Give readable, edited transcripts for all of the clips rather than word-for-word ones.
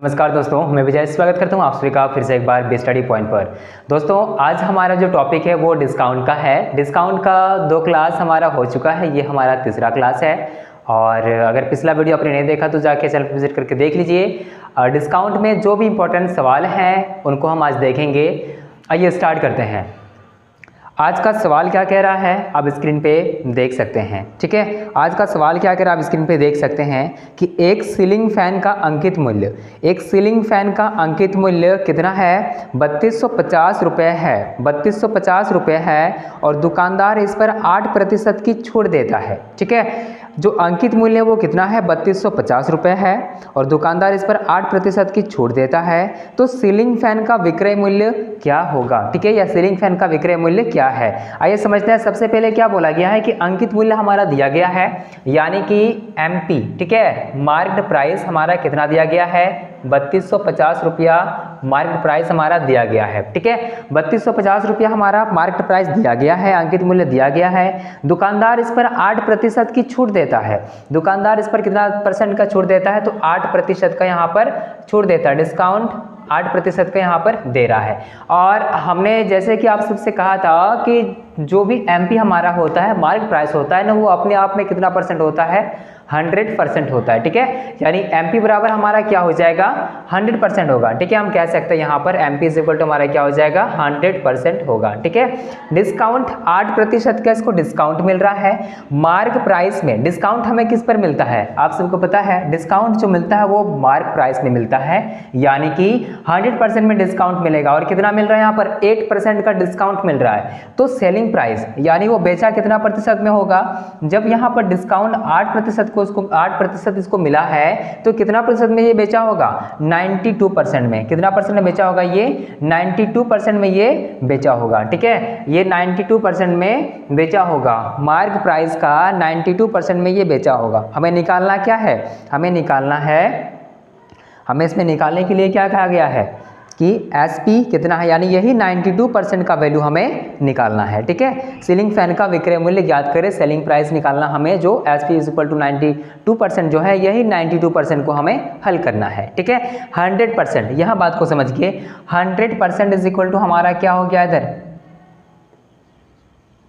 नमस्कार दोस्तों, मैं विजय स्वागत करता हूं आप सभी का फिर से एक बार बी स्टडी पॉइंट पर। दोस्तों आज हमारा जो टॉपिक है वो डिस्काउंट का है। डिस्काउंट का 2 क्लास हमारा हो चुका है, ये हमारा तीसरा क्लास है। और अगर पिछला वीडियो आपने नहीं देखा तो जाके चैनल पर विजिट करके देख लीजिए। डिस्काउंट में जो भी इंपॉर्टेंट सवाल हैं उनको हम आज देखेंगे। आइए स्टार्ट करते हैं। आज का सवाल क्या कह रहा है आप स्क्रीन पे देख सकते हैं। ठीक है, आज का सवाल क्या कह रहा है आप स्क्रीन पे देख सकते हैं कि एक सीलिंग फैन का अंकित मूल्य, एक सीलिंग फैन का अंकित मूल्य कितना है? 3250 रुपये है। 3250 रुपये है और दुकानदार इस पर 8% की छूट देता है। ठीक है, जो अंकित मूल्य वो कितना है? 3250 रुपये है और दुकानदार इस पर 8% की छूट देता है। तो सीलिंग फैन का विक्रय मूल्य क्या होगा? ठीक है, या सीलिंग फैन का विक्रय मूल्य क्या है? आइए समझते हैं। सबसे पहले क्या बोला गया है कि अंकित मूल्य हमारा दिया गया है, यानी कि एमपी। ठीक है, मार्केट प्राइस हमारा कितना दिया गया है? 3250 रुपया मार्केट प्राइस हमारा दिया गया है। ठीक है, 3250 रुपया हमारा मार्केट प्राइस दिया गया है, अंकित मूल्य दिया गया है। दुकानदार इस पर 8% की छूट देता है। दुकानदार इस पर कितना % का छूट देता है? तो 8% का यहाँ पर छूट देता है। डिस्काउंट 8% का यहाँ पर दे रहा है। और हमने जैसे कि आप सबसे कहा था कि जो भी एमपी हमारा होता है, मार्केट प्राइस होता है ना, वो अपने आप में कितना % होता है? 100% होता है। ठीक है, यानी एमपी बराबर हमारा क्या हो जाएगा? 100% होगा। ठीक है, हम कह सकते हैं यहाँ पर एमपी इज इक्वल टू हमारा क्या हो जाएगा? 100% होगा। ठीक है, डिस्काउंट 8% का इसको डिस्काउंट मिल रहा है। मार्क प्राइस में डिस्काउंट हमें किस पर मिलता है? आप सबको पता है डिस्काउंट जो मिलता है वो मार्क प्राइस में मिलता है, यानी कि 100% में डिस्काउंट मिलेगा। और कितना मिल रहा है यहाँ पर? 8% का डिस्काउंट मिल रहा है। तो सेलिंग प्राइस यानी वो बेचा कितना % में होगा? जब यहाँ पर डिस्काउंट 8% को इसको 8% इसको मिला है तो कितना % में ये बेचा होगा? 92% में। कितना % में बेचा होगा? ये 92% में ये बेचा होगा। ठीक है, ये 92% में बेचा होगा। मार्क प्राइस का 92% में ये बेचा होगा। हमें निकालना क्या है? हमें इसमें निकालने के लिए क्या कहा गया है कि SP कितना है, यानी यही 92% का वैल्यू हमें निकालना है। ठीक है, सीलिंग फैन का विक्रय मूल्य ज्ञात करें, सेलिंग प्राइस निकालना हमें, जो SP इज इक्वल टू 92% जो है, यही 92% को हमें हल करना है। ठीक है, 100%, यह बात को समझिए। 100% इज इक्वल टू हमारा क्या हो गया इधर?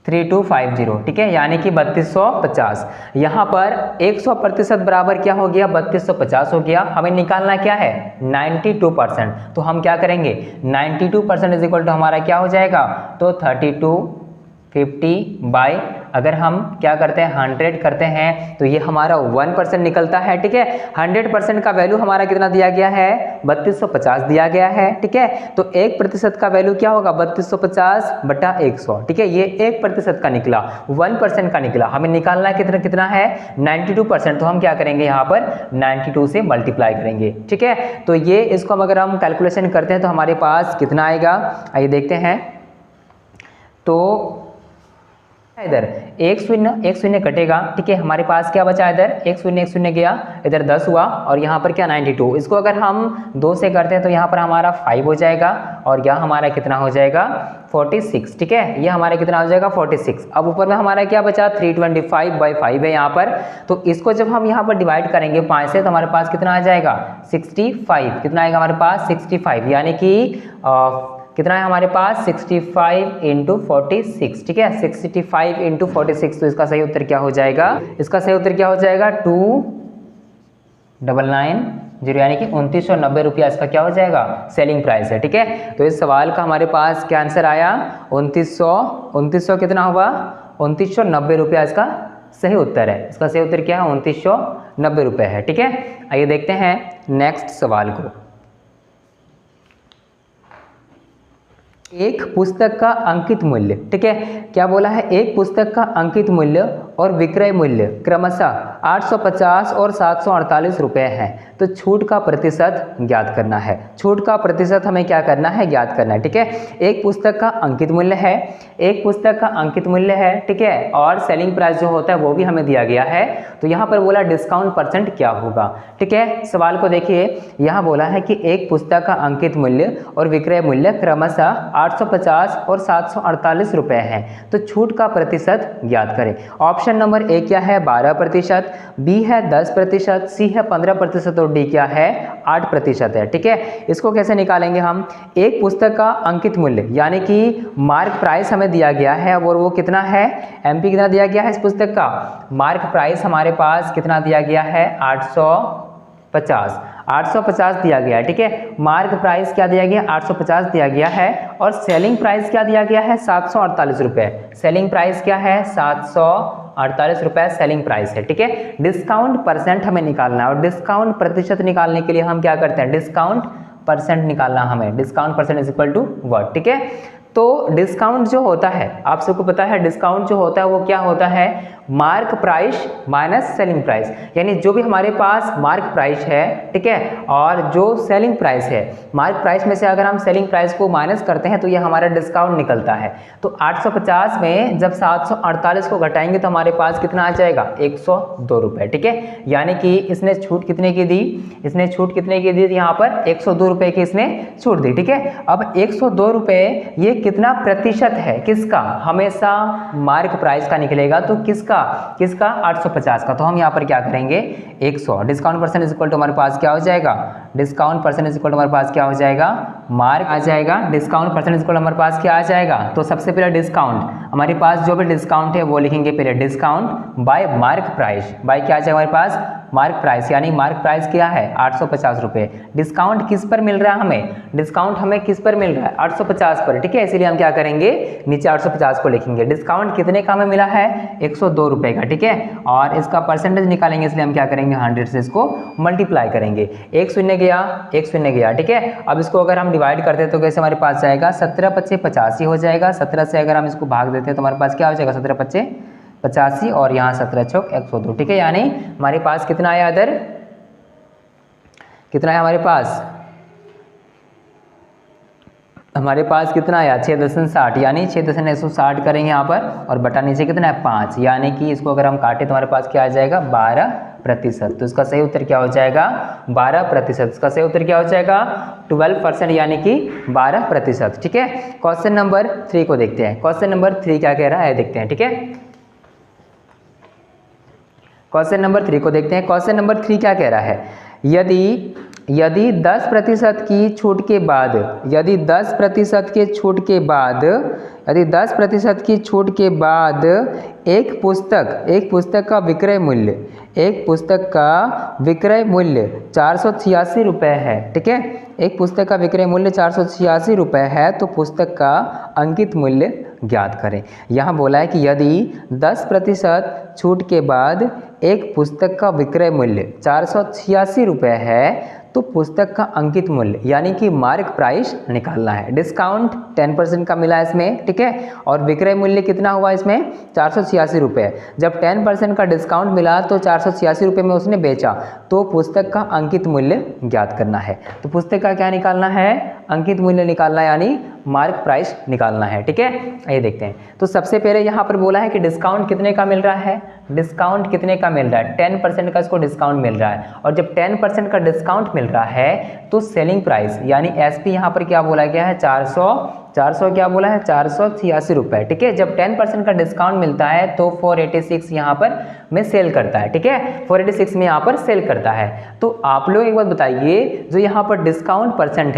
3250। ठीक है, यानी कि 3250। यहाँ पर 100% बराबर क्या हो गया? 3250 हो गया। हमें निकालना क्या है? 92%। तो हम क्या करेंगे? 92% इज इक्वल टू हमारा क्या हो जाएगा? तो 3250 बाय, अगर हम क्या करते हैं 100 करते हैं तो ये हमारा 1% निकलता है। ठीक है, 100% का वैल्यू हमारा कितना दिया गया है? 3250 दिया गया है। ठीक है, तो 1% का वैल्यू क्या होगा? 3250 बटा 100। ठीक है, ये 1% का निकला, 1% का निकला। हमें निकालना कितना है? 92%। तो हम क्या करेंगे यहाँ पर? 92 से मल्टीप्लाई करेंगे। ठीक है, तो ये इसको अगर हम कैलकुलेशन करते हैं तो हमारे पास कितना आएगा? आइए देखते हैं। तो इधर एक शून्य कटेगा। ठीक है, हमारे पास क्या बचा? इधर एक शून्य गया, इधर 10 हुआ और यहाँ पर क्या 92। इसको अगर हम 2 से करते हैं तो यहाँ पर हमारा 5 हो जाएगा और यहाँ हमारा कितना हो जाएगा? 46। ठीक है, ये हमारा कितना हो जाएगा? 46। अब ऊपर में हमारा क्या बचा? 325/5 है यहाँ पर। तो इसको जब हम यहाँ पर डिवाइड करेंगे 5 से तो हमारे पास कितना आ जाएगा? 65। कितना आएगा हमारे पास? 65, यानी कि कितना है हमारे पास? 65 × 46। ठीक है, 65 × 46। तो इसका सही उत्तर क्या हो जाएगा? इसका सही उत्तर क्या हो जाएगा? 2990, यानी कि 2990 रुपया इसका क्या हो जाएगा? सेलिंग प्राइस है। ठीक है, तो इस सवाल का हमारे पास क्या आंसर आया? 2900 कितना हुआ? 2990 रुपया इसका सही उत्तर है। इसका सही उत्तर क्या है? 2990 रुपये है। ठीक है, आइए देखते हैं नेक्स्ट सवाल को। एक पुस्तक का अंकित मूल्य। ठीक है, क्या बोला है? एक पुस्तक का अंकित मूल्य और विक्रय मूल्य क्रमशः 850 और 748 रुपये हैं। तो छूट का प्रतिशत ज्ञात करना है। छूट का प्रतिशत हमें क्या करना है? ज्ञात करना है। ठीक है, एक पुस्तक का अंकित मूल्य है, एक पुस्तक का अंकित मूल्य है। ठीक है, और सेलिंग प्राइस जो होता है वो भी हमें दिया गया है। तो यहाँ पर बोला डिस्काउंट % क्या होगा। ठीक है, सवाल को देखिए, यहाँ बोला है कि एक पुस्तक का अंकित मूल्य और विक्रय मूल्य क्रमशः 850 और 748 रुपये हैं। तो छूट का प्रतिशत ज्ञात करें। ऑप्शन ऑप्शन नंबर ए क्या है 12%, बी है 10%, सी है 15% और डी क्या है 8% है। ठीक है, इसको कैसे निकालेंगे हम? एक पुस्तक का अंकित मूल्य यानी कि मार्क प्राइस हमें दिया गया है और वो कितना है, एमपी कितना दिया गया है इस पुस्तक का, मार्क प्राइस हमारे पास कितना दिया गया है 850 दिया गया है। ठीक है, मार्क प्राइस क्या दिया गया 850 दिया गया है और सेलिंग प्राइस क्या दिया गया है 748 रुपये। सेलिंग प्राइस क्या है 748 रुपये सेलिंग प्राइस है। ठीक है, डिस्काउंट परसेंट हमें निकालना है और डिस्काउंट प्रतिशत निकालने के लिए हम क्या करते हैं, डिस्काउंट परसेंट निकालना हमें, discount percent is equal to what. ठीक है, तो डिस्काउंट जो होता है आप सबको पता है, डिस्काउंट जो होता है वो क्या होता है, mark price minus selling price, यानी जो भी हमारे पास मार्क प्राइस है, ठीक है, और जो सेलिंग प्राइस है, मार्क प्राइस में से अगर हम सेलिंग प्राइस को माइनस करते हैं तो ये हमारा डिस्काउंट निकलता है। तो 850 में जब 748 को घटाएंगे तो हमारे पास कितना आ जाएगा 102 रुपये। ठीक है, यानी कि इसने छूट कितने की दी, इसने छूट कितने की दी, यहाँ पर 102 रुपये की इसने छूट दी। ठीक है, अब 102 रुपये ये कितना प्रतिशत है, किसका, हमेशा मार्क प्राइस का निकलेगा, तो किसका 850 का। तो हम यहाँ पर क्या करेंगे 100, discount percent is equal to हमारे पास क्या हो जाएगा, discount percent is equal to हमारे पास क्या हो जाएगा, मार्क आ जाएगा, discount percent is equal to हमारे पास क्या आ जाएगा। तो सबसे पहले डिस्काउंट, हमारे पास जो भी डिस्काउंट है वो लिखेंगे पहले discount by mark price, by क्या आ जाएगा हमारे पास मार्क प्राइस, यानी मार्क प्राइस क्या है 850 रुपये। डिस्काउंट किस पर मिल रहा है हमें, डिस्काउंट हमें किस पर मिल रहा है 850 पर। ठीक है, इसीलिए हम क्या करेंगे नीचे 850 को लिखेंगे। डिस्काउंट कितने का हमें मिला है 102 रुपये का। ठीक है, और इसका परसेंटेज निकालेंगे, इसलिए हम क्या करेंगे 100 से इसको मल्टीप्लाई करेंगे, 1 शून्य गया 1 शून्य गया। ठीक है, अब इसको अगर हम डिवाइड करते हैं तो कैसे हमारे पास जाएगा 17 पच्चे 85 हो जाएगा। 17 से अगर हम इसको भाग देते हैं तो हमारे पास क्या हो जाएगा 17 पच्चे 85 और यहाँ 17 चौक 102। ठीक है, यानी हमारे पास कितना आया इधर, कितना है हमारे पास कितना आया 6.60, यानी 6.160 करेंगे यहाँ पर और बटा नीचे कितना है 5, यानी कि इसको अगर हम काटे तो हमारे पास क्या आ जाएगा 12%। तो इसका सही उत्तर क्या हो जाएगा 12%। इसका सही उत्तर क्या हो जाएगा 12%, यानी कि 12%। ठीक है, क्वेश्चन नंबर 3 को देखते हैं। क्वेश्चन नंबर 3 क्या कह रहा है देखते हैं। ठीक है, क्वेश्चन नंबर 3 को देखते हैं। क्वेश्चन नंबर 3 क्या कह रहा है, यदि 10% की छूट के बाद, यदि 10% के छूट के बाद, यदि 10% की छूट के बाद एक पुस्तक का विक्रय मूल्य, एक पुस्तक का विक्रय मूल्य 486 रुपये है। ठीक है, एक पुस्तक का विक्रय मूल्य 486 रुपये है, तो पुस्तक का अंकित मूल्य ज्ञात करें। यहाँ बोला है कि यदि 10% छूट के बाद एक पुस्तक का विक्रय मूल्य 486 रुपये है तो पुस्तक का अंकित मूल्य यानी कि मार्क प्राइस निकालना है। डिस्काउंट 10% का मिला इसमें, ठीक है, और विक्रय मूल्य कितना हुआ इसमें 486 रुपये। जब 10% का डिस्काउंट मिला तो 486 रुपये में उसने बेचा, तो पुस्तक का अंकित मूल्य ज्ञात करना है। तो पुस्तक का क्या निकालना है, अंकित मूल्य निकालना है, यानी मार्क प्राइस निकालना है। ठीक है, ये देखते हैं। तो सबसे पहले यहाँ पर बोला है कि डिस्काउंट कितने का मिल रहा है, डिस्काउंट कितने का मिल रहा है 10% का इसको डिस्काउंट मिल रहा है, और जब 10% का डिस्काउंट मिल रहा है तो सेलिंग प्राइस यानी एसपी यहाँ पर क्या बोला गया है 400 क्या बोला है 486 रुपये। ठीक है, जब 10% का डिस्काउंट मिलता है तो 486 यहाँ पर में सेल करता है। ठीक है, 486 में यहाँ पर सेल करता है। तो आप लोग एक बात बताइए, जो यहाँ पर डिस्काउंट परसेंट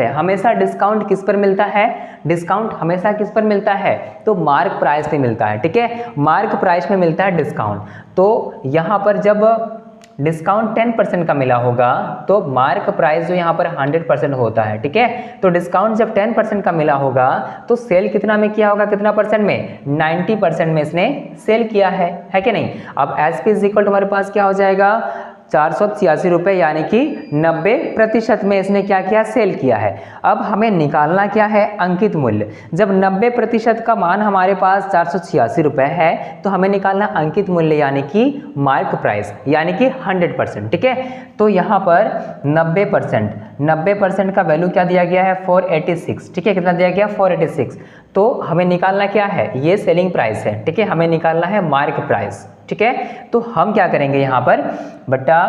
है, हमेशा डिस्काउंट किस पर मिलता है, डिस्काउंट हमेशा किस पर मिलता है, तो मार्क प्राइस पे मिलता है। ठीक है, मार्क प्राइस में मिलता है डिस्काउंट। तो यहाँ पर जब डिस्काउंट 10% का मिला होगा तो मार्क प्राइस जो यहाँ पर 100% होता है। ठीक है, तो डिस्काउंट जब 10% का मिला होगा तो सेल कितना में किया होगा, कितना परसेंट में 90% में इसने सेल किया है कि नहीं। अब एसपी इज इक्वल टू हमारे पास क्या हो जाएगा 486 रुपये, यानी कि 90% में इसने क्या किया, सेल किया है। अब हमें निकालना क्या है, अंकित मूल्य। जब 90% का मान हमारे पास 486 रुपये है तो हमें निकालना अंकित मूल्य यानी कि मार्क प्राइस यानी कि 100%। ठीक है, तो यहाँ पर 90% का वैल्यू क्या दिया गया है 486। ठीक है, कितना दिया गया 486। तो हमें निकालना क्या है, ये सेलिंग प्राइस है। ठीक है, हमें निकालना है मार्क प्राइस। ठीक है, तो हम क्या करेंगे यहाँ पर बटा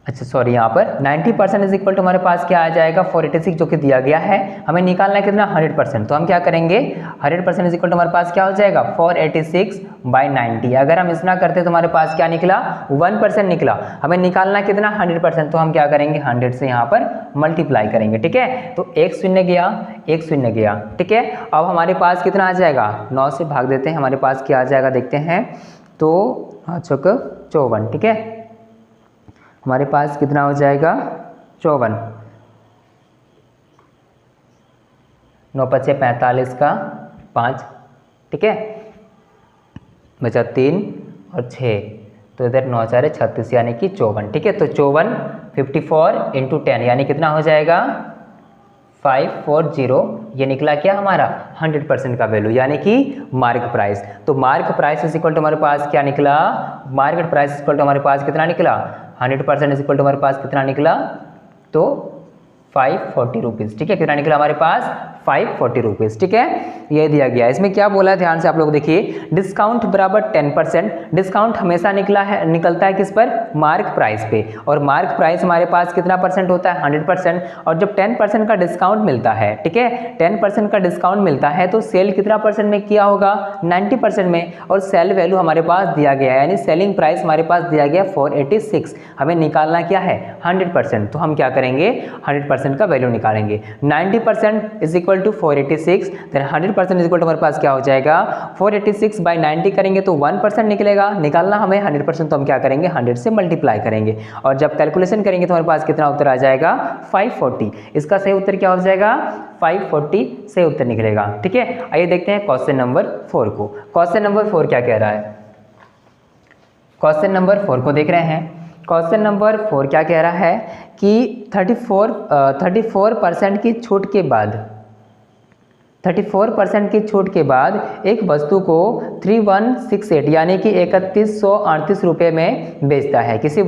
अच्छा सॉरी, यहाँ पर 90% इज इक्वल टू हमारे पास क्या आ जाएगा 486 जो कि दिया गया है, हमें निकालना है कितना 100%। तो हम क्या करेंगे 100% इज इक्वल टू हमारे पास क्या हो जाएगा 486/90। अगर हम इतना करते तो हमारे पास क्या निकला 1% निकला, हमें निकालना कितना 100%। तो हम क्या करेंगे 100 से यहाँ पर मल्टीप्लाई करेंगे, ठीक है। तो एक शून्य गया, एक शून्य गया, ठीक है। अब हमारे पास कितना आ जाएगा 9 से भाग देते हैं, हमारे पास क्या आ जाएगा देखते हैं। तो 54, ठीक है। हमारे पास कितना हो जाएगा 54, 9 × 5 = 45 का 5, ठीक है, बचा 3 और 6, तो इधर 9 × 4 = 36 यानी कि 54, ठीक है। तो 54 54 × 10 यानी कितना हो जाएगा 540। ये निकला क्या हमारा 100% का वैल्यू यानी कि मार्क प्राइस। तो mark price is equal to हमारे पास क्या निकला, market price is equal to हमारे पास कितना निकला 100% इज इक्वल टू हमारे पास कितना निकला, तो 540 रुपीज़, ठीक है। कितना निकला हमारे पास 540 रुपीज़, ठीक है। ये दिया गया है। इसमें क्या बोला है ध्यान से आप लोग देखिए, डिस्काउंट बराबर 10%। डिस्काउंट हमेशा निकलता है किस पर, मार्क प्राइस पे, और मार्क प्राइस हमारे पास कितना परसेंट होता है 100%। और जब 10% का डिस्काउंट मिलता है, ठीक है, 10% का डिस्काउंट मिलता है तो सेल कितना परसेंट में किया होगा 90% में, और सेल वैल्यू हमारे पास दिया गया है यानी सेलिंग प्राइस हमारे पास दिया गया 486। हमें निकालना क्या है 100%। तो हम क्या करेंगे 100% का वैल्यू निकालेंगे। 90% is equal to 486, then 100% is equal to हमारे पास क्या हो जाएगा 486/90 करेंगे तो 1% निकलेगा। निकालना हमें 100%, तो हम क्या करेंगे 100 से मल्टीप्लाई करेंगे, और जब कैलकुलेशन करेंगे तो हमारे पास कितना उत्तर आ जाएगा 540। इसका सही उत्तर क्या हो जाएगा 540 से उत्तर निकलेगा, ठीक है। आइए देखते हैं क्वेश्चन नंबर 4 को। क्वेश्चन नंबर 4 क्या कह रहा है, क्वेश्चन नंबर 4 को देख रहे हैं। क्वेश्चन नंबर 4 क्या कह रहा है कि 34% की छूट के बाद 34% की छूट के बाद एक वस्तु को 3168 यानी कि 3138 रुपये में बेचता है। किसी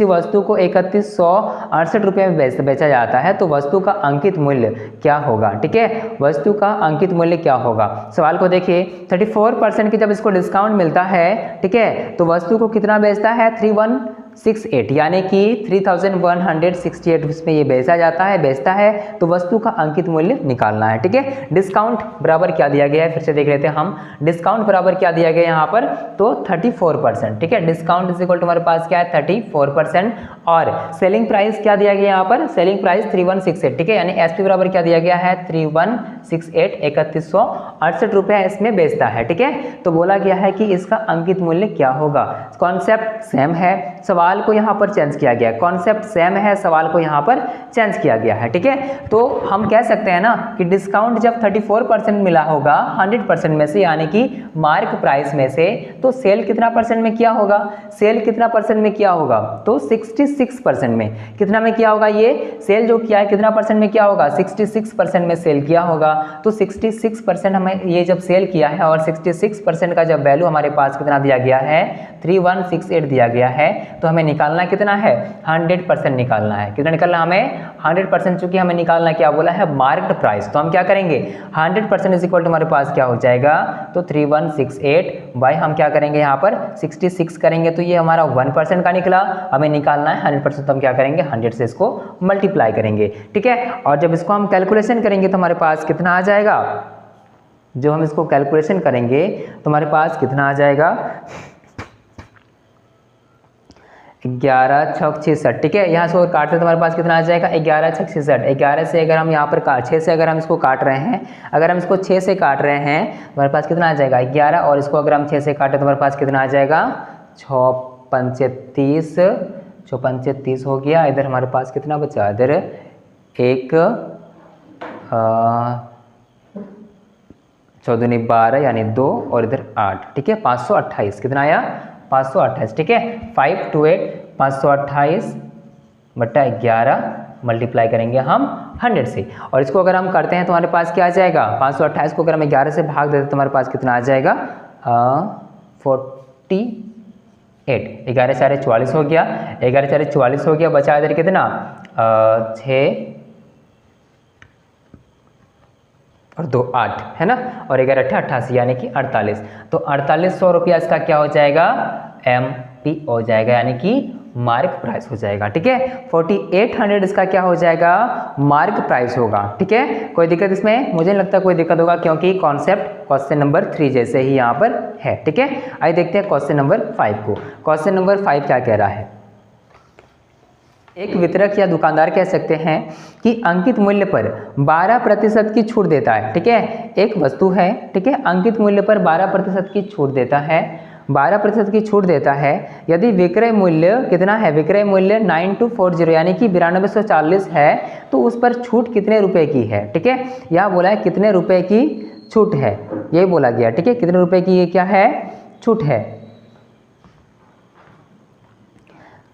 वस्तु को 3168 रुपये में बेचा जाता है, तो वस्तु का अंकित मूल्य क्या होगा, ठीक है। वस्तु का अंकित मूल्य क्या होगा। सवाल को देखिए, 34% की जब इसको डिस्काउंट मिलता है, ठीक है, तो वस्तु को कितना बेचता है 3168 यानी कि 3168 उसमें ये बेचा है, तो वस्तु का अंकित मूल्य निकालना है, ठीक है। डिस्काउंट बराबर क्या दिया गया है, फिर से देख लेते हैं हम। डिस्काउंट बराबर क्या दिया गया है यहाँ पर, तो 34%, ठीक है। डिस्काउंट इज इक्वल टू हमारे पास क्या है 34%, और सेलिंग प्राइस क्या दिया गया यहाँ पर, सेलिंग प्राइस 3168, ठीक है, यानी एसपी बराबर क्या दिया गया है 3168, 3168 रुपये इसमें बेचता है, ठीक है। तो बोला गया है कि इसका अंकित मूल्य क्या होगा। कॉन्सेप्ट सेम है, सवाल को यहाँ पर चेंज किया गया, कॉन्सेप्ट सेम है, सवाल को यहाँ पर चेंज किया गया है, ठीक है। तो हम कह सकते हैं ना कि डिस्काउंट जब 34% मिला होगा 100% में से यानी कि मार्क प्राइस में से, तो सेल कितना परसेंट में किया होगा, सेल कितना परसेंट में किया होगा, तो 66% में। कितना में किया होगा, ये सेल जो किया है कितना परसेंट में किया होगा 66% में सेल किया होगा। तो 66% हमें ये जब सेल किया है, और 66% का जब वैल्यू हमारे पास कितना दिया गया है 3168 दिया गया है, तो हमें निकालना कितना है 100% निकालना है। कितना निकालना हमें 100%, चूंकि हमें निकालना क्या बोला है मार्केट प्राइस। तो हम क्या करेंगे 100% इज इक्वल टू हमारे पास क्या हो जाएगा, तो 3168 बाय हम क्या करेंगे यहाँ पर 66 करेंगे, तो ये हमारा 1% का निकला। हमें निकालना है 100%, तो हम क्या करेंगे 100 से इसको मल्टीप्लाई करेंगे, ठीक है। और जब इसको हम कैलकुलेशन करेंगे तो हमारे पास कितना आ जाएगा, जो हम इसको कैलकुलेशन करेंगे तो हमारे पास कितना आ जाएगा 11 छक 66, ठीक है। यहाँ से और काटते तो हमारे पास कितना आ जाएगा 11 छक 66। 11 से अगर हम यहाँ पर 6 से अगर हम इसको काट रहे हैं, अगर हम इसको 6 से काट रहे हैं तो हमारे पास कितना आ जाएगा 11, और इसको अगर हम 6 से काटें तो हमारे पास कितना आ जाएगा 6 30 हो गया। इधर हमारे पास कितना बचा, इधर 1 14 12 यानी 2 और इधर 8, ठीक है। 528 कितना आया 528, ठीक है। 528 528/11 मल्टीप्लाई करेंगे हम 100 से, और इसको अगर हम करते हैं तो हमारे पास क्या आ जाएगा 528 को अगर हम 11 से भाग देते तो हमारे पास कितना आ जाएगा 48। 11 4 44 हो गया, 11 4 44 हो गया, बचा इधर कितना 6 और 2 8 है ना, और 11 8 88 यानी कि 48। तो 4800 रुपया इसका क्या हो जाएगा MP हो जाएगा, यानी कि मार्क प्राइस हो जाएगा। ठीक है, 4800 इसका क्या हो जाएगा, मार्क प्राइस होगा। ठीक है, कोई दिक्कत इसमें मुझे नहीं लगता कोई दिक्कत होगा, क्योंकि कॉन्सेप्ट क्वेश्चन नंबर 3 जैसे ही यहाँ पर है। ठीक है, आइए देखते हैं क्वेश्चन नंबर 5 को। क्वेश्चन नंबर 5 क्या कह रहा है, एक वितरक या दुकानदार कह सकते हैं कि अंकित मूल्य पर 12% की छूट देता है। ठीक है, एक वस्तु है, ठीक है, अंकित मूल्य पर 12% की छूट देता है, 12% की छूट देता है। यदि विक्रय मूल्य कितना है, विक्रय मूल्य 9240 यानी कि 9240 है, तो उस पर छूट कितने रुपए की है। ठीक है, यहाँ बोला है कितने रुपए की छूट है, यही बोला गया। ठीक है, कितने रुपए की ये क्या है, छूट है।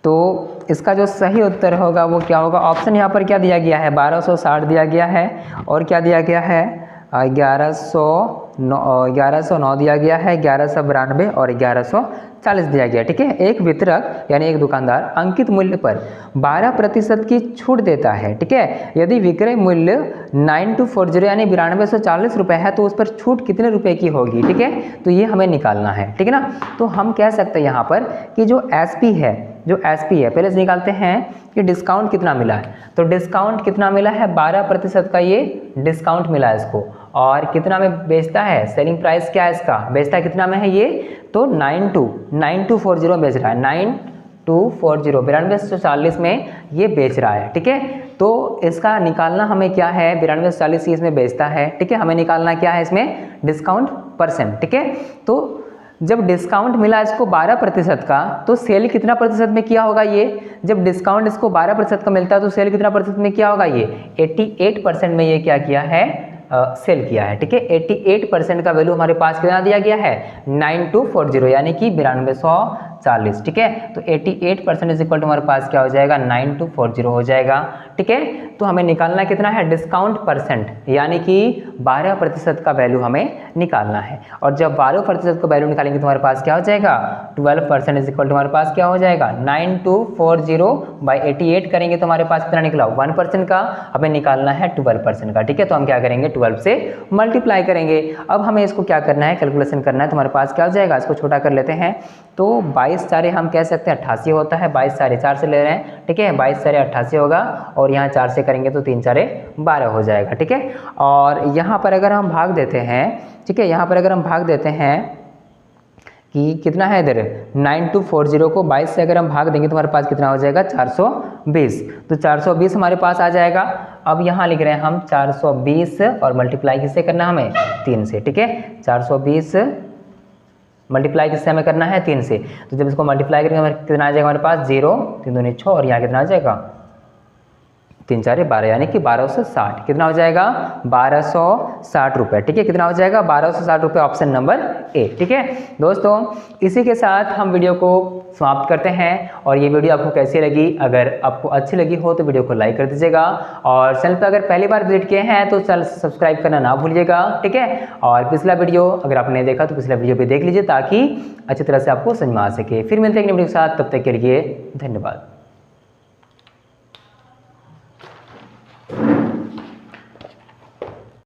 तो इसका जो सही उत्तर होगा वो क्या होगा, ऑप्शन यहाँ पर क्या दिया गया है, 1260 दिया गया है, और क्या दिया गया है, 1109 दिया गया है, 1192 और 1140 दिया गया। ठीक है, एक वितरक यानी एक दुकानदार अंकित मूल्य पर 12% की छूट देता है। ठीक है, यदि विक्रय मूल्य 9240 यानी 9240 रुपये है, तो उस पर छूट कितने रुपए की होगी। ठीक है, तो ये हमें निकालना है। ठीक है ना, तो हम कह सकते हैं यहाँ पर कि जो एसपी है, जो एसपी है, पहले से निकालते हैं कि डिस्काउंट कितना मिला है। तो डिस्काउंट कितना मिला है, 12% का ये डिस्काउंट मिला है इसको। और कितना में बेचता है, सेलिंग प्राइस क्या है इसका, बेचता है कितना में है ये, तो 9240 में बेच रहा है, 9240 9240 में ये बेच रहा है। ठीक है, तो इसका निकालना हमें क्या है, 9240 इसमें बेचता है। ठीक है, हमें निकालना क्या है इसमें, डिस्काउंट परसेंट। ठीक है, तो जब डिस्काउंट मिला इसको 12% का, तो सेल कितना प्रतिशत में किया होगा ये, जब डिस्काउंट इसको 12% का मिलता है तो सेल कितना प्रतिशत में किया होगा, ये 88% में ये क्या किया है, सेल किया है। ठीक है, 88% का वैल्यू हमारे पास कितना दिया गया है, 9240 यानी कि 9240। ठीक है, तो 88% इज इक्वल टू हमारे पास क्या हो जाएगा, 9240 हो जाएगा। ठीक है, तो हमें निकालना कितना है, डिस्काउंट परसेंट, यानी कि 12% का वैल्यू हमें निकालना है। और जब 12% का वैल्यू निकालेंगे तो हमारे पास क्या हो जाएगा, 12% इज इक्वल टू हमारे पास क्या हो जाएगा, 9240/88 करेंगे तो हमारे पास कितना निकला, 1% का। हमें निकालना है 12% का। ठीक है, तो हम क्या करेंगे, 12 से मल्टीप्लाई करेंगे। अब हमें इसको क्या करना है, कैलकुलेशन करना है, तो हमारे पास क्या हो जाएगा, इसको छोटा कर लेते हैं। तो 22 4 हम कह सकते हैं 88 होता है, 22 4 4 से ले रहे हैं। ठीक है, 22 4 88 होगा, और यहाँ 4 से करेंगे तो 3 4 12 हो जाएगा। ठीक है, और यहाँ पर अगर हम भाग देते हैं, ठीक है, यहाँ पर अगर हम भाग देते हैं कि कितना है इधर, 9240 को 22 से अगर हम भाग देंगे तो हमारे पास कितना हो जाएगा, 420। तो 420 हमारे पास आ जाएगा। अब यहाँ लिख रहे हैं हम 420 और मल्टीप्लाई किससे करना है हमें, 3 से। ठीक है, 420 मल्टीप्लाई किससे हमें करना है, 3 से। तो जब इसको मल्टीप्लाई करेंगे हमारे कितना आ जाएगा, हमारे पास 0 3 दूनी 6, और यहाँ कितना आ जाएगा, 3 4 12 यानी कि 1260। कितना हो जाएगा, 1260 रुपये। ठीक है, कितना हो जाएगा, 1260 रुपये, ऑप्शन नंबर ए। ठीक है दोस्तों, इसी के साथ हम वीडियो को समाप्त करते हैं। और ये वीडियो आपको कैसी लगी, अगर आपको अच्छी लगी हो तो वीडियो को लाइक कर दीजिएगा, और चैनल पर अगर पहली बार विजिट किए हैं तो चैनल सब्सक्राइब करना ना भूलिएगा। ठीक है, और पिछला वीडियो अगर आपने देखा तो पिछला वीडियो भी देख लीजिए, ताकि अच्छी तरह से आपको समझ में आ सके। फिर मिलते हैं एक नई वीडियो के साथ, तब तक के लिए धन्यवाद।